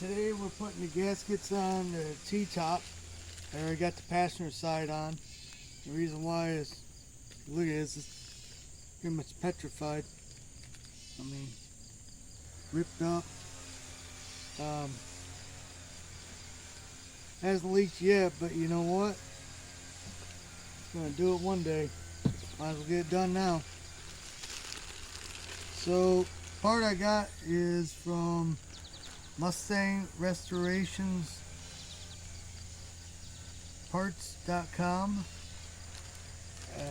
Today we're putting the gaskets on the T-top. I already got the passenger side on. The reason why is, look at this, it's pretty much petrified. I mean, ripped up. Hasn't leaked yet, but you know what? It's gonna do it one day. Might as well get it done now. So, part I got is from Mustang Restorations Parts.com.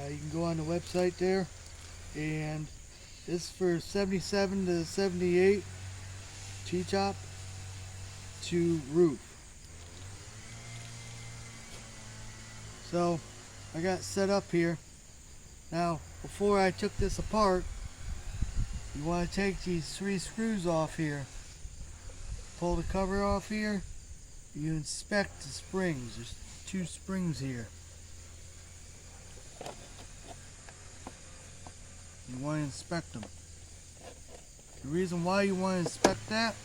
You can go on the website there, and this is for 77 to 78 T-top to roof. So I got set up here. Now before I took this apart, you want to take these 3 screws off here, pull the cover off here, you inspect the springs. There's 2 springs here. You want to inspect them. The reason why you want to inspect that,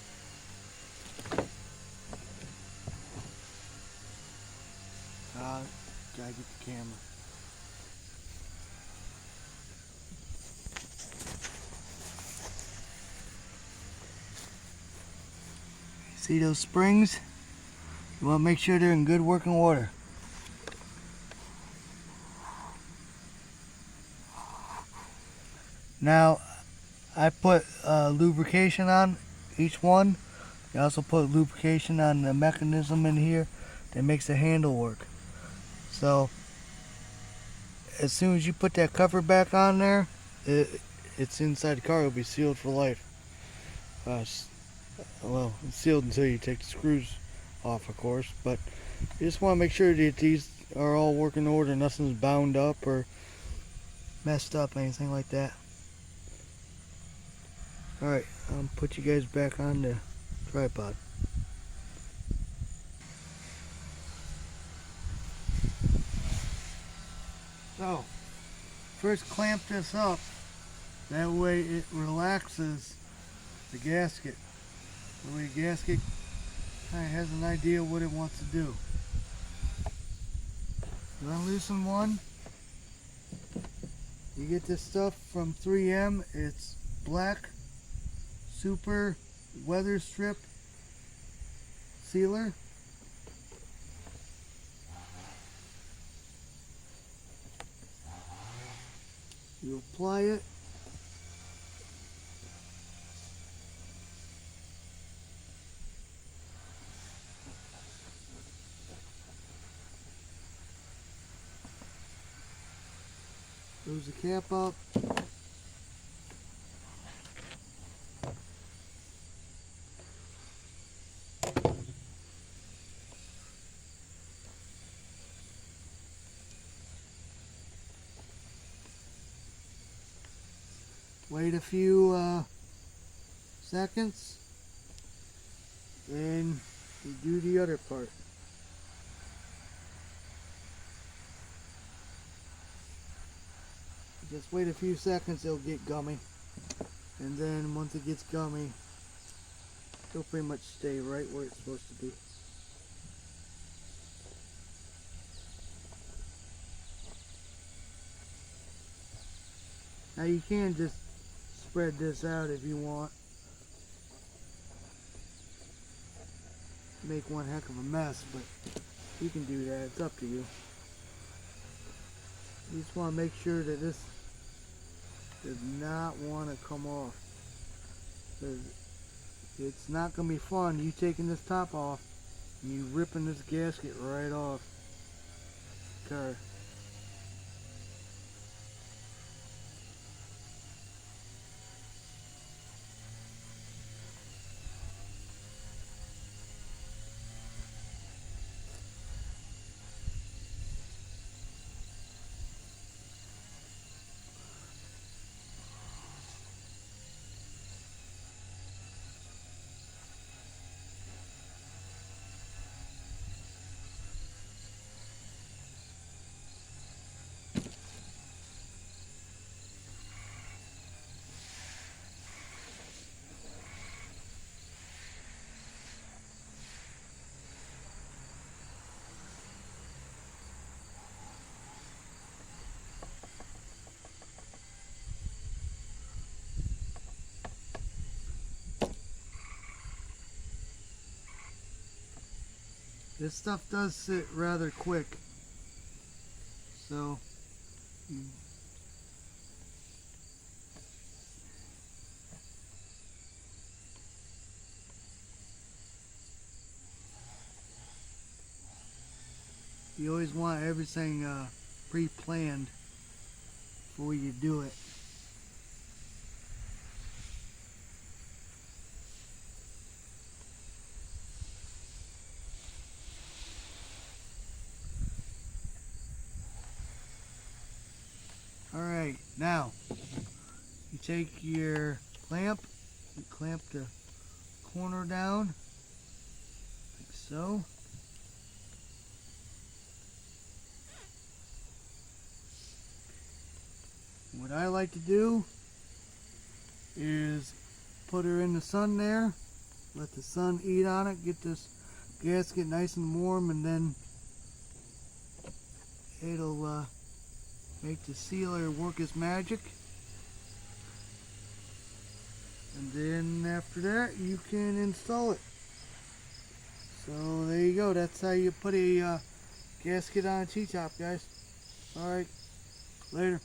gotta get the camera. See those springs? You want to make sure they're in good working order. Now, I put lubrication on each one. I also put lubrication on the mechanism in here that makes the handle work. So, as soon as you put that cover back on there, it's inside the car. It'll be sealed for life. Well, it's sealed until you take the screws off, of course. But you just want to make sure that these are all working order. Nothing's bound up or messed up, anything like that. Alright, I'll put you guys back on the tripod. So, first clamp this up. That way it relaxes the gasket. That way the gasket kind of has an idea what it wants to do. You unloosen one. You get this stuff from 3M. It's black super weather strip sealer. You apply it. Close the cap up. Wait a few seconds, then you do the other part. Just wait a few seconds, it'll get gummy, and then once it gets gummy, it'll pretty much stay right where it's supposed to be. Now you can just spread this out if you want. Make one heck of a mess, but you can do that. It's up to you. You just want to make sure that this does not want to come off. Because it's not going to be fun you taking this top off and you ripping this gasket right off the car. This stuff does sit rather quick. So you always want everything pre-planned before you do it. Alright, now you take your clamp, you clamp the corner down like so. What I like to do is put her in the sun there, let the sun eat on it, get this gasket nice and warm, and then it'll make the sealer work its magic. And then after that you can install it. So there you go, that's how you put a gasket on a T-top, guys. Alright, later.